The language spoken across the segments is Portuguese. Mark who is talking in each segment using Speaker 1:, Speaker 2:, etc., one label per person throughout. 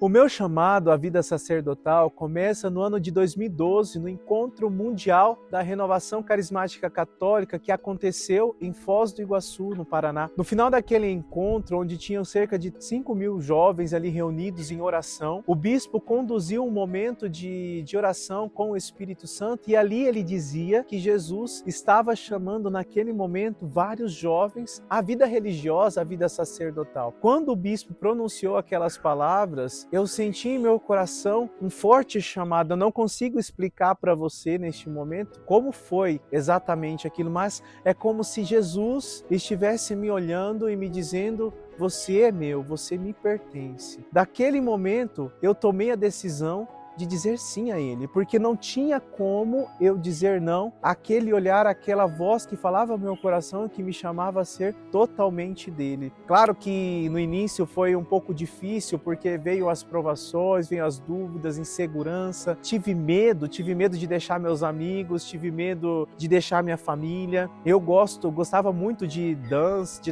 Speaker 1: O meu chamado à vida sacerdotal começa no ano de 2012, no Encontro Mundial da Renovação Carismática Católica, que aconteceu em Foz do Iguaçu, no Paraná. No final daquele encontro, onde tinham cerca de 5.000 jovens ali reunidos em oração, o bispo conduziu um momento de oração com o Espírito Santo, e ali ele dizia que Jesus estava chamando naquele momento vários jovens à vida religiosa, à vida sacerdotal. Quando o bispo pronunciou aquelas palavras, eu senti em meu coração um forte chamado. Eu não consigo explicar para você neste momento como foi exatamente aquilo, mas é como se Jesus estivesse me olhando e me dizendo: você é meu, você me pertence. Daquele momento, eu tomei a decisão de dizer sim a Ele, porque não tinha como eu dizer não àquele olhar, àquela voz que falava ao meu coração e que me chamava a ser totalmente dele. Claro que no início foi um pouco difícil, porque veio as provações, veio as dúvidas, insegurança, tive medo de deixar meus amigos, tive medo de deixar minha família. Eu gostava muito de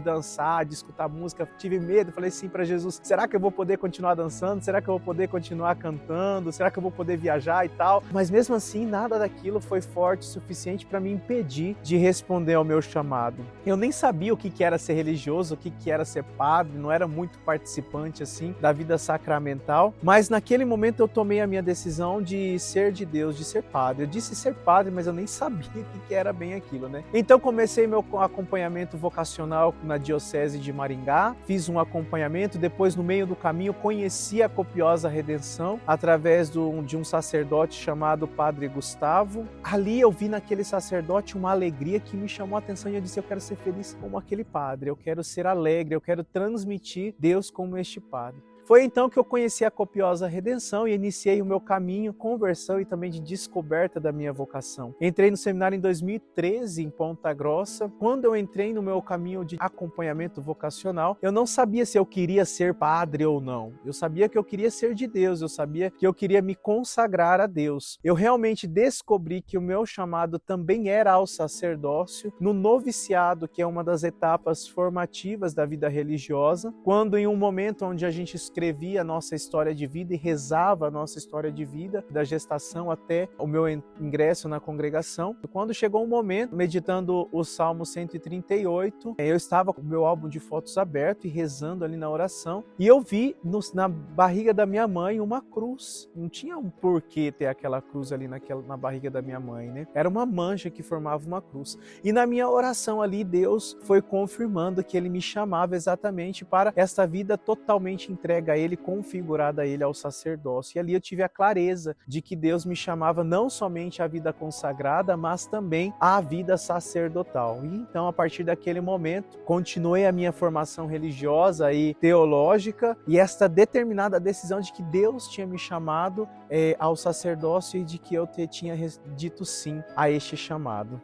Speaker 1: dançar, de escutar música, tive medo, falei sim para Jesus: será que eu vou poder continuar dançando? Será que eu vou poder continuar cantando? Será que eu vou poder viajar e tal? Mas mesmo assim, nada daquilo foi forte o suficiente para me impedir de responder ao meu chamado. Eu nem sabia o que era ser religioso, o que era ser padre, não era muito participante assim da vida sacramental, mas naquele momento eu tomei a minha decisão de ser de Deus, de ser padre. Eu disse ser padre, mas eu nem sabia o que era bem aquilo, né? Então comecei meu acompanhamento vocacional na Diocese de Maringá, fiz um acompanhamento, depois no meio do caminho conheci a Copiosa Redenção através de um sacerdote chamado Padre Gustavo. Ali eu vi naquele sacerdote uma alegria que me chamou a atenção, e eu disse: eu quero ser feliz como aquele padre, eu quero ser alegre, eu quero transmitir Deus como este padre. Foi então que eu conheci a Copiosa Redenção e iniciei o meu caminho de conversão e também de descoberta da minha vocação. Entrei no seminário em 2013, em Ponta Grossa. Quando eu entrei no meu caminho de acompanhamento vocacional, eu não sabia se eu queria ser padre ou não. Eu sabia que eu queria ser de Deus, eu sabia que eu queria me consagrar a Deus. Eu realmente descobri que o meu chamado também era ao sacerdócio, no noviciado, que é uma das etapas formativas da vida religiosa, quando em um momento onde a gente escrevia a nossa história de vida e rezava a nossa história de vida, da gestação até o meu ingresso na congregação. Quando chegou um momento, meditando o Salmo 138, eu estava com o meu álbum de fotos aberto e rezando ali na oração, e eu vi na barriga da minha mãe uma cruz. Não tinha um porquê ter aquela cruz ali na barriga da minha mãe, né? Era uma mancha que formava uma cruz. E na minha oração ali, Deus foi confirmando que Ele me chamava exatamente para esta vida totalmente entregue a Ele, configurada a Ele, ao sacerdócio. E ali eu tive a clareza de que Deus me chamava não somente à vida consagrada, mas também à vida sacerdotal. E então, a partir daquele momento, continuei a minha formação religiosa e teológica, e esta determinada decisão de que Deus tinha me chamado ao sacerdócio e de que eu tinha dito sim a este chamado.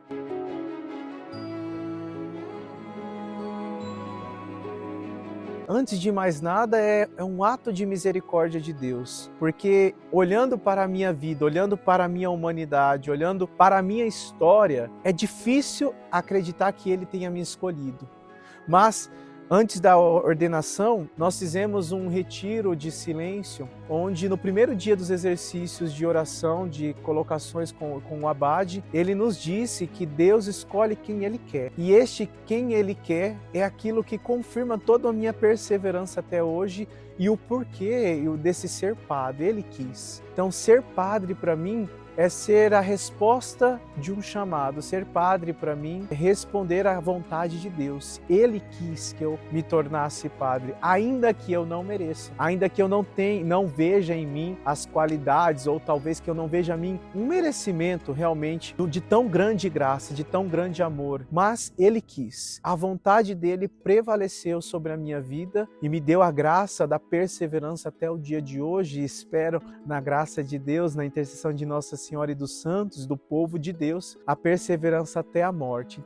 Speaker 1: Antes de mais nada, é um ato de misericórdia de Deus, porque olhando para a minha vida, olhando para a minha humanidade, olhando para a minha história, é difícil acreditar que Ele tenha me escolhido. Mas antes da ordenação, nós fizemos um retiro de silêncio, onde no primeiro dia dos exercícios de oração, de colocações com o abade, ele nos disse que Deus escolhe quem Ele quer. E este quem Ele quer é aquilo que confirma toda a minha perseverança até hoje e o porquê desse ser padre. Ele quis. Então, ser padre para mim é ser a resposta de um chamado. Ser padre para mim é responder à vontade de Deus. Ele quis que eu me tornasse padre, ainda que eu não mereça, ainda que eu não veja em mim as qualidades, ou talvez que eu não veja em mim um merecimento realmente de tão grande graça, de tão grande amor. Mas Ele quis. A vontade dele prevaleceu sobre a minha vida e me deu a graça da perseverança até o dia de hoje. E espero, na graça de Deus, na intercessão de Nossa Senhora e dos santos, do povo de Deus, a perseverança até a morte.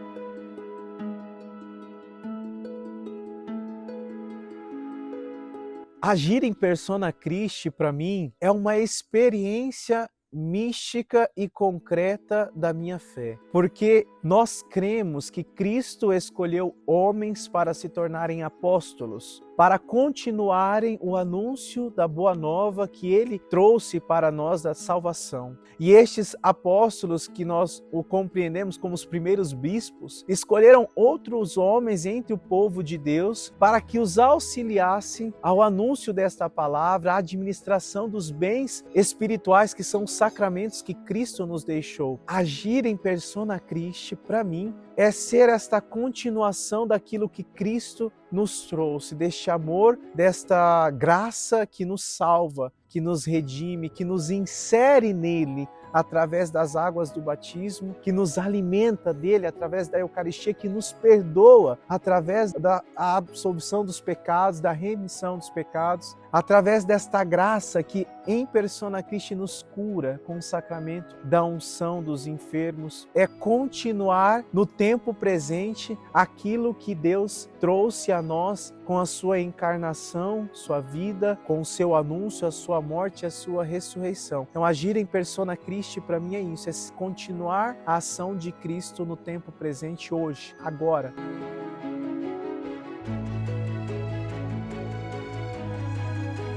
Speaker 1: Agir em persona Christi, para mim, é uma experiência mística e concreta da minha fé, porque nós cremos que Cristo escolheu homens para se tornarem apóstolos, para continuarem o anúncio da boa nova que ele trouxe para nós da salvação. E estes apóstolos, que nós o compreendemos como os primeiros bispos, escolheram outros homens entre o povo de Deus para que os auxiliassem ao anúncio desta palavra, à administração dos bens espirituais que são os sacramentos que Cristo nos deixou. Agir em persona Christi, para mim, é ser esta continuação daquilo que Cristo nos trouxe, deste amor, desta graça que nos salva, que nos redime, que nos insere nele através das águas do batismo, que nos alimenta dele através da Eucaristia, que nos perdoa através da absolvição dos pecados, da remissão dos pecados, através desta graça que em persona Christi nos cura com o sacramento da unção dos enfermos. É continuar no tempo presente aquilo que Deus trouxe a nós com a sua encarnação, sua vida, com o seu anúncio, a sua morte e a sua ressurreição. Então, agir em persona Christi, para mim, é isso, é continuar a ação de Cristo no tempo presente, hoje, agora.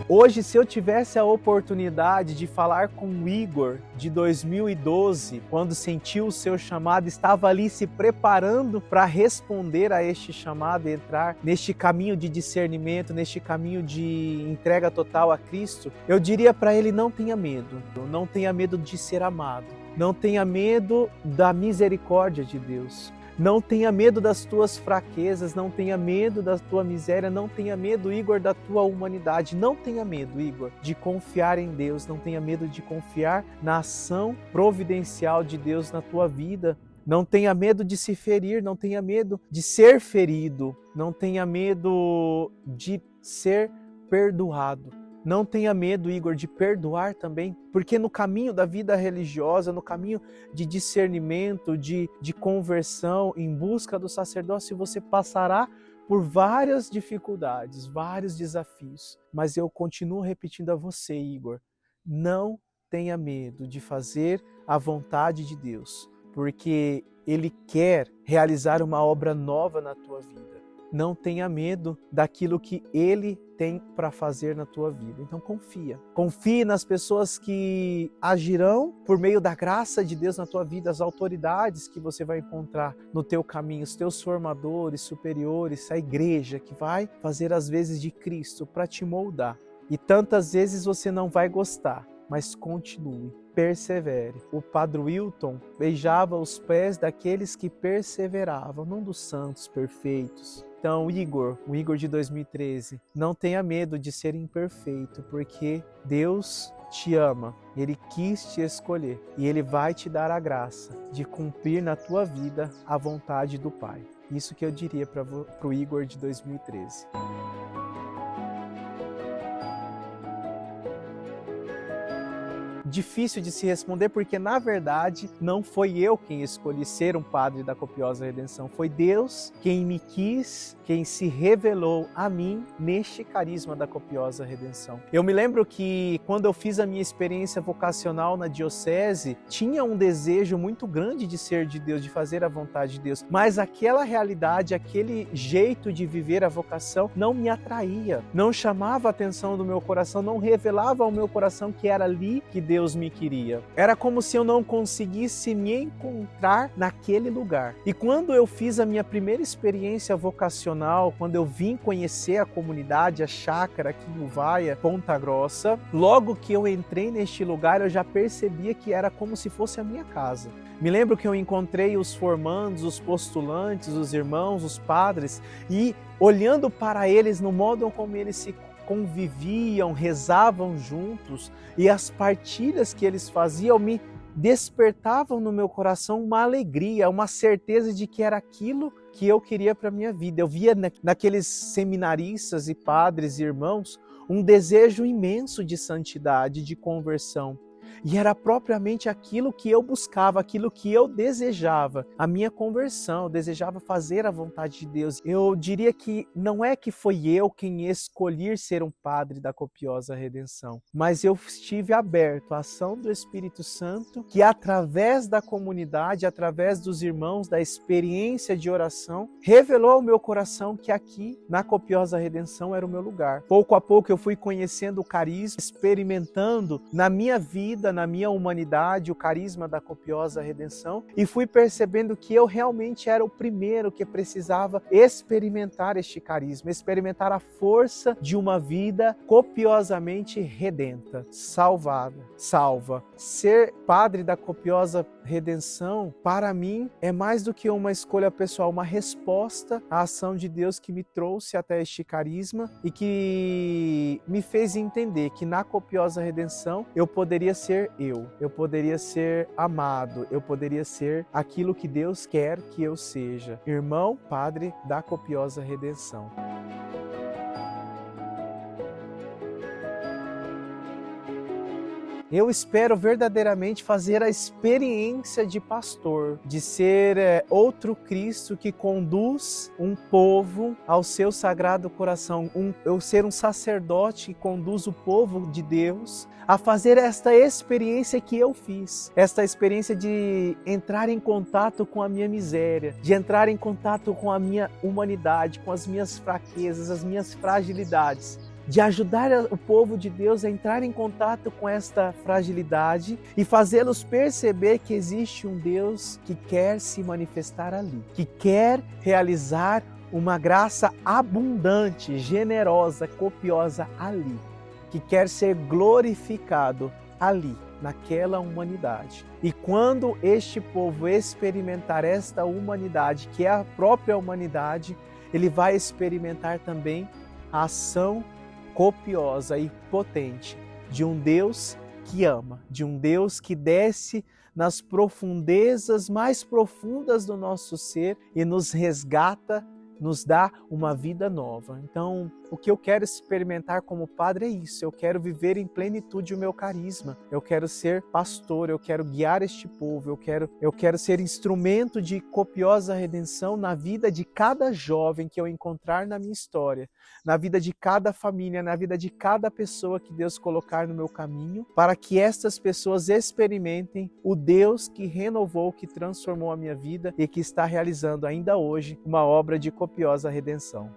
Speaker 1: Hoje, se eu tivesse a oportunidade de falar com o Igor de 2012, quando sentiu o seu chamado, estava ali se preparando para responder a este chamado, entrar neste caminho de discernimento, neste caminho de entrega total a Cristo, eu diria para ele: não tenha medo de ser amado, não tenha medo da misericórdia de Deus. Não tenha medo das tuas fraquezas, não tenha medo da tua miséria, não tenha medo, Igor, da tua humanidade. Não tenha medo, Igor, de confiar em Deus, não tenha medo de confiar na ação providencial de Deus na tua vida. Não tenha medo de se ferir, não tenha medo de ser ferido, não tenha medo de ser perdoado. Não tenha medo, Igor, de perdoar também, porque no caminho da vida religiosa, no caminho de discernimento, de conversão, em busca do sacerdócio, você passará por várias dificuldades, vários desafios. Mas eu continuo repetindo a você, Igor, não tenha medo de fazer a vontade de Deus, porque Ele quer realizar uma obra nova na tua vida. Não tenha medo daquilo que Ele tem para fazer na tua vida. Então confia. Confie nas pessoas que agirão por meio da graça de Deus na tua vida, as autoridades que você vai encontrar no teu caminho, os teus formadores, superiores, a igreja que vai fazer as vezes de Cristo para te moldar. E tantas vezes você não vai gostar, mas continue. Persevere. O Padre Wilton beijava os pés daqueles que perseveravam, não dos santos perfeitos. Então, Igor, o Igor de 2013, não tenha medo de ser imperfeito, porque Deus te ama, Ele quis te escolher e Ele vai te dar a graça de cumprir na tua vida a vontade do Pai. Isso que eu diria para o Igor de 2013. Difícil de se responder, porque na verdade não foi eu quem escolhi ser um padre da Copiosa Redenção, foi Deus quem me quis, quem se revelou a mim neste carisma da Copiosa Redenção. Eu me lembro que quando eu fiz a minha experiência vocacional na diocese, tinha um desejo muito grande de ser de Deus, de fazer a vontade de Deus, mas aquela realidade, aquele jeito de viver a vocação não me atraía, não chamava a atenção do meu coração, não revelava ao meu coração que era ali que Deus me queria. Era como se eu não conseguisse me encontrar naquele lugar. E quando eu fiz a minha primeira experiência vocacional, quando eu vim conhecer a comunidade, a chácara aqui em Uvaia, Ponta Grossa, logo que eu entrei neste lugar, eu já percebia que era como se fosse a minha casa. Me lembro que eu encontrei os formandos, os postulantes, os irmãos, os padres, e olhando para eles no modo como eles se conviviam, rezavam juntos, e as partilhas que eles faziam me despertavam no meu coração uma alegria, uma certeza de que era aquilo que eu queria para a minha vida. Eu via naqueles seminaristas e padres e irmãos um desejo imenso de santidade, de conversão. E era propriamente aquilo que eu buscava, aquilo que eu desejava, a minha conversão, eu desejava fazer a vontade de Deus. Eu diria que não é que foi eu quem escolhi ser um padre da Copiosa Redenção, mas eu estive aberto à ação do Espírito Santo, que através da comunidade, através dos irmãos, da experiência de oração, revelou ao meu coração que aqui, na Copiosa Redenção, era o meu lugar. Pouco a pouco eu fui conhecendo o carisma, experimentando na minha vida, na minha humanidade, o carisma da Copiosa Redenção, e fui percebendo que eu realmente era o primeiro que precisava experimentar este carisma, experimentar a força de uma vida copiosamente redenta, salvada, salva. Ser padre da Copiosa Redenção, para mim, é mais do que uma escolha pessoal, uma resposta à ação de Deus que me trouxe até este carisma e que me fez entender que na Copiosa Redenção eu poderia ser eu poderia ser amado, eu poderia ser aquilo que Deus quer que eu seja, irmão, padre da Copiosa Redenção. Eu espero verdadeiramente fazer a experiência de pastor, de ser outro Cristo que conduz um povo ao seu sagrado coração, eu ser um sacerdote que conduz o povo de Deus a fazer esta experiência que eu fiz, esta experiência de entrar em contato com a minha miséria, de entrar em contato com a minha humanidade, com as minhas fraquezas, as minhas fragilidades, de ajudar o povo de Deus a entrar em contato com esta fragilidade e fazê-los perceber que existe um Deus que quer se manifestar ali, que quer realizar uma graça abundante, generosa, copiosa ali, que quer ser glorificado ali, naquela humanidade. E quando este povo experimentar esta humanidade, que é a própria humanidade, ele vai experimentar também a ação copiosa e potente de um Deus que ama, de um Deus que desce nas profundezas mais profundas do nosso ser e nos resgata, nos dá uma vida nova. Então, o que eu quero experimentar como padre é isso. Eu quero viver em plenitude o meu carisma. Eu quero ser pastor, eu quero guiar este povo, eu quero ser instrumento de copiosa redenção na vida de cada jovem que eu encontrar na minha história, na vida de cada família, na vida de cada pessoa que Deus colocar no meu caminho, para que estas pessoas experimentem o Deus que renovou, que transformou a minha vida e que está realizando ainda hoje uma obra de copiosa redenção.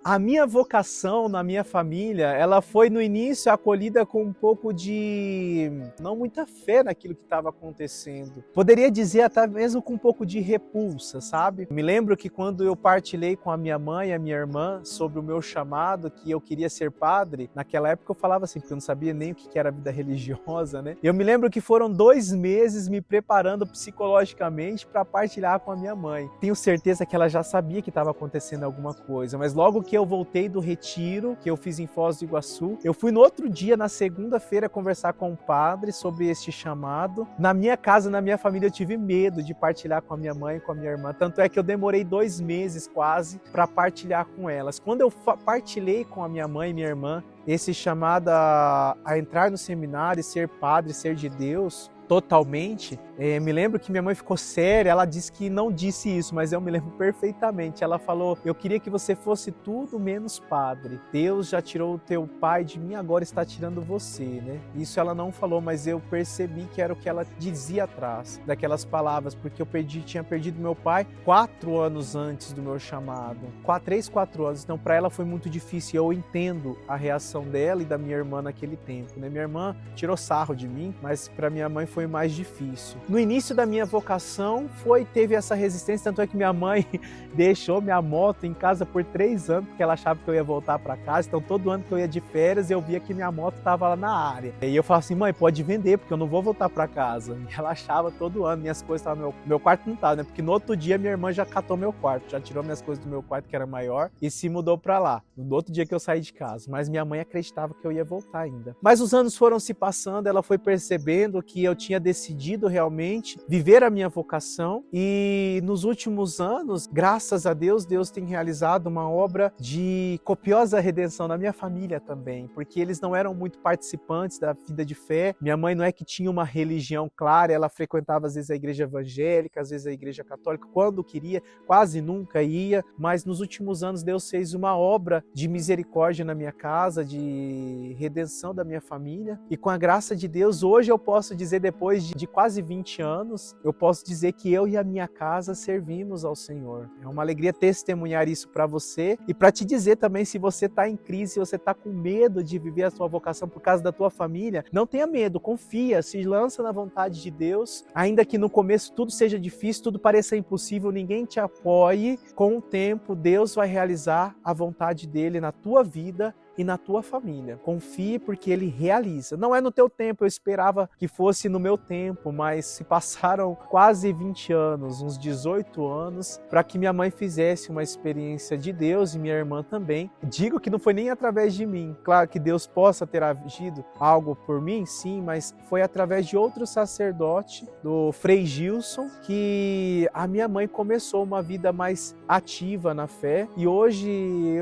Speaker 1: A minha vocação na minha família, ela foi no início acolhida com um pouco de não muita fé naquilo que estava acontecendo. Poderia dizer até mesmo com um pouco de repulsa, sabe? Me lembro que quando eu partilhei com a minha mãe e a minha irmã sobre o meu chamado, que eu queria ser padre, naquela época eu falava assim, porque eu não sabia nem o que era a vida religiosa, né? Eu me lembro que foram 2 meses me preparando psicologicamente para partilhar com a minha mãe. Tenho certeza que ela já sabia que estava acontecendo alguma coisa, mas logo que eu voltei do retiro que eu fiz em Foz do Iguaçu, eu fui no outro dia, na segunda-feira, conversar com o padre sobre este chamado. Na minha casa, na minha família, eu tive medo de partilhar com a minha mãe e com a minha irmã, tanto é que eu demorei 2 meses quase para partilhar com elas. Quando eu partilhei com a minha mãe e minha irmã esse chamado a entrar no seminário e ser padre, ser de Deus totalmente, me lembro que minha mãe ficou séria, ela disse que não disse isso, mas eu me lembro perfeitamente. Ela falou, eu queria que você fosse tudo menos padre. Deus já tirou o teu pai de mim, agora está tirando você, né? Isso ela não falou, mas eu percebi que era o que ela dizia atrás daquelas palavras, porque eu tinha perdido meu pai 4 anos antes do meu chamado. 3, 4 anos, então para ela foi muito difícil. Eu entendo a reação dela e da minha irmã naquele tempo, né? Minha irmã tirou sarro de mim, mas para minha mãe foi mais difícil. No início da minha vocação, teve essa resistência, tanto é que minha mãe deixou minha moto em casa por 3 anos, porque ela achava que eu ia voltar para casa, então todo ano que eu ia de férias, eu via que minha moto estava lá na área. E eu falava assim, mãe, pode vender, porque eu não vou voltar para casa. E ela achava todo ano, minhas coisas estavam no meu quarto não estava, né? Porque no outro dia minha irmã já catou meu quarto, já tirou minhas coisas do meu quarto, que era maior, e se mudou para lá, no outro dia que eu saí de casa. Mas minha mãe acreditava que eu ia voltar ainda. Mas os anos foram se passando, ela foi percebendo que eu tinha decidido realmente viver a minha vocação. E nos últimos anos, graças a Deus, Deus tem realizado uma obra de copiosa redenção na minha família também, porque eles não eram muito participantes da vida de fé. Minha mãe não é que tinha uma religião clara, ela frequentava às vezes a igreja evangélica, às vezes a igreja católica, quando queria, quase nunca ia, mas nos últimos anos Deus fez uma obra de misericórdia na minha casa, de redenção da minha família, e com a graça de Deus, hoje eu posso dizer, depois de quase 20 anos, eu posso dizer que eu e a minha casa servimos ao Senhor. É uma alegria testemunhar isso para você e para te dizer também, se você está em crise, se você está com medo de viver a sua vocação por causa da tua família, não tenha medo, confia, se lança na vontade de Deus, ainda que no começo tudo seja difícil, tudo pareça impossível, ninguém te apoie, com o tempo Deus vai realizar a vontade dele na tua vida e na tua família. Confie, porque ele realiza. Não é no teu tempo, eu esperava que fosse no meu tempo, mas se passaram quase 20 anos, uns 18 anos, para que minha mãe fizesse uma experiência de Deus e minha irmã também. Digo que não foi nem através de mim. Claro que Deus possa ter agido algo por mim, sim, mas foi através de outro sacerdote, do Frei Gilson, que a minha mãe começou uma vida mais ativa na fé. E hoje,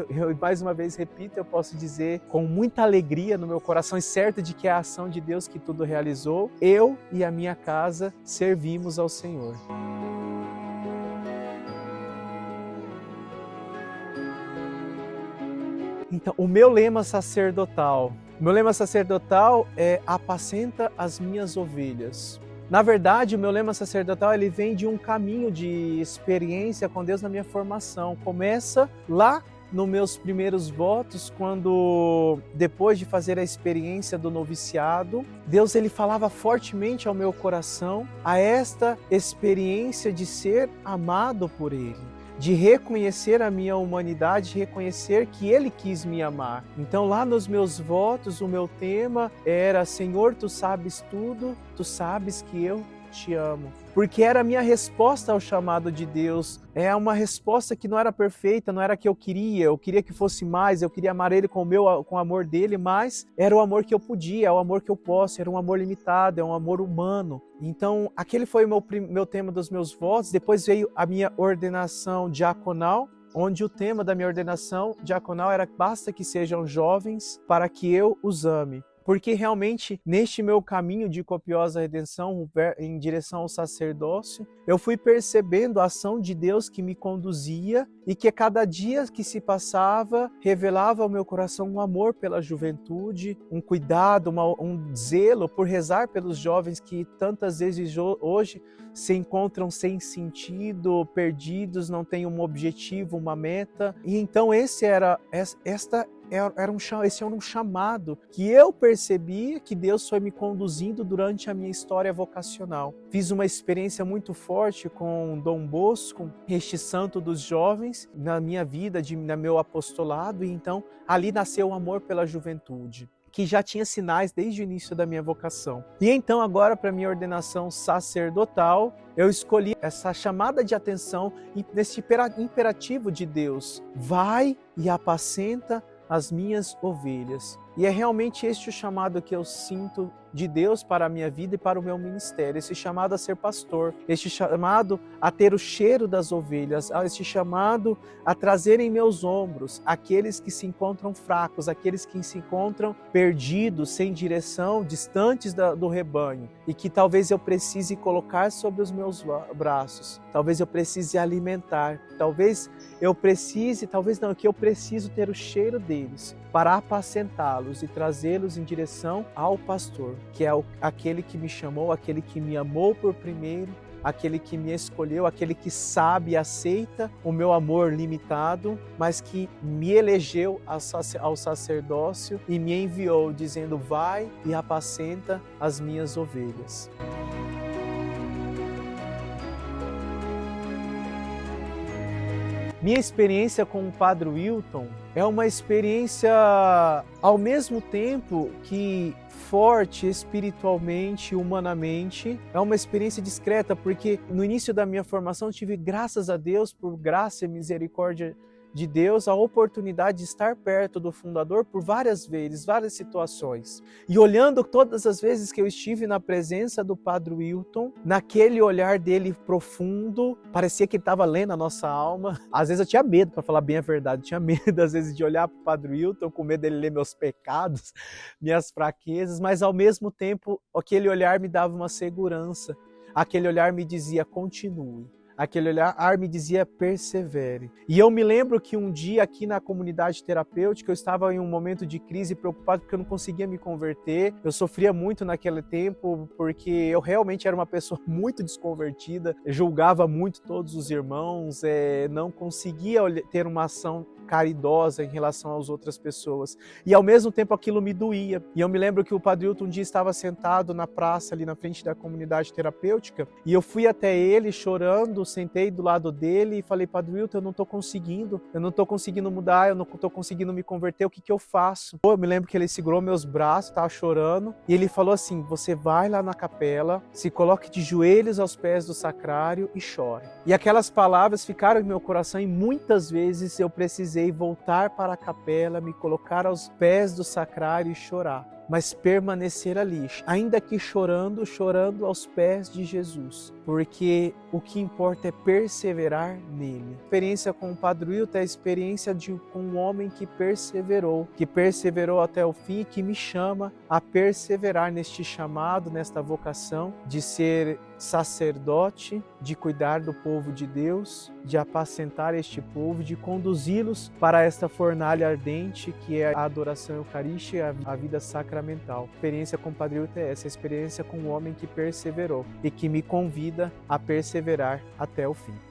Speaker 1: eu mais uma vez repito, eu posso dizer com muita alegria no meu coração e certo de que é a ação de Deus que tudo realizou, eu e a minha casa servimos ao Senhor. Então, o meu lema sacerdotal é apacenta as minhas ovelhas. Na verdade, o meu lema sacerdotal ele vem de um caminho de experiência com Deus na minha formação. Começa lá nos meus primeiros votos, quando depois de fazer a experiência do noviciado, Deus ele falava fortemente ao meu coração a esta experiência de ser amado por Ele, de reconhecer a minha humanidade, reconhecer que Ele quis me amar. Então lá nos meus votos, o meu tema era: Senhor, Tu sabes tudo, Tu sabes que eu te amo. Porque era a minha resposta ao chamado de Deus. É uma resposta que não era perfeita, não era a que eu queria que fosse mais, eu queria amar Ele com o amor dele, mas era o amor que eu podia, é o amor que eu posso, era um amor limitado, é um amor humano. Então, aquele foi o meu tema dos meus votos. Depois veio a minha ordenação diaconal, onde o tema da minha ordenação diaconal era: basta que sejam jovens para que eu os ame. Porque realmente, neste meu caminho de copiosa redenção em direção ao sacerdócio, eu fui percebendo a ação de Deus que me conduzia e que a cada dia que se passava, revelava ao meu coração um amor pela juventude, um cuidado, um zelo por rezar pelos jovens que tantas vezes hoje se encontram sem sentido, perdidos, não têm um objetivo, uma meta. E então esse era um chamado que eu percebi que Deus foi me conduzindo durante a minha história vocacional. Fiz uma experiência muito forte com Dom Bosco, este santo dos jovens, na minha vida, no meu apostolado, e então ali nasceu o amor pela juventude, que já tinha sinais desde o início da minha vocação. E então agora, para minha ordenação sacerdotal, eu escolhi essa chamada de atenção nesse imperativo de Deus: vai e apacenta as minhas ovelhas. E é realmente este o chamado que eu sinto de Deus para a minha vida e para o meu ministério, esse chamado a ser pastor, este chamado a ter o cheiro das ovelhas, este chamado a trazer em meus ombros aqueles que se encontram fracos, aqueles que se encontram perdidos, sem direção, distantes do rebanho, e que talvez eu precise colocar sobre os meus braços, talvez eu precise alimentar, que eu preciso ter o cheiro deles para apacentá-los e trazê-los em direção ao pastor, que é aquele que me chamou, aquele que me amou por primeiro, aquele que me escolheu, aquele que sabe e aceita o meu amor limitado, mas que me elegeu ao sacerdócio e me enviou dizendo: vai e apacenta as minhas ovelhas. Minha experiência com o Padre Wilton é uma experiência, ao mesmo tempo que forte espiritualmente, humanamente, é uma experiência discreta, porque no início da minha formação eu tive, graças a Deus, por graça e misericórdia de Deus a oportunidade de estar perto do fundador por várias vezes, várias situações. E olhando todas as vezes que eu estive na presença do Padre Wilton, naquele olhar dele profundo, parecia que ele estava lendo a nossa alma. Às vezes eu tinha medo, para falar bem a verdade, eu tinha medo às vezes de olhar para o Padre Wilton, com medo dele ler meus pecados, minhas fraquezas, mas ao mesmo tempo aquele olhar me dava uma segurança, aquele olhar me dizia continue. Aquele olhar me dizia persevere. E eu me lembro que um dia aqui na comunidade terapêutica eu estava em um momento de crise, preocupado porque eu não conseguia me converter. Eu sofria muito naquele tempo porque eu realmente era uma pessoa muito desconvertida, julgava muito todos os irmãos, não conseguia ter uma ação caridosa em relação às outras pessoas. E ao mesmo tempo aquilo me doía. E eu me lembro que o Padre Wilton um dia estava sentado na praça ali na frente da comunidade terapêutica e eu fui até ele chorando, sentei do lado dele e falei: Padre Wilton, eu não estou conseguindo mudar, eu não estou conseguindo me converter, o que eu faço? Eu me lembro que ele segurou meus braços, estava chorando, e ele falou assim: você vai lá na capela, se coloque de joelhos aos pés do sacrário e chore. E aquelas palavras ficaram em meu coração e muitas vezes eu precisei voltar para a capela, me colocar aos pés do sacrário e chorar, mas permanecer ali, ainda que chorando aos pés de Jesus, porque o que importa é perseverar nele. A experiência com o Padre Wilton é a experiência com um homem que perseverou até o fim e que me chama a perseverar neste chamado, nesta vocação de ser sacerdote, de cuidar do povo de Deus, de apacentar este povo, de conduzi-los para esta fornalha ardente que é a adoração eucarística, a vida sacramental. A experiência com o Padre Wilton é essa, a experiência com um homem que perseverou e que me convida a perseverar até o fim.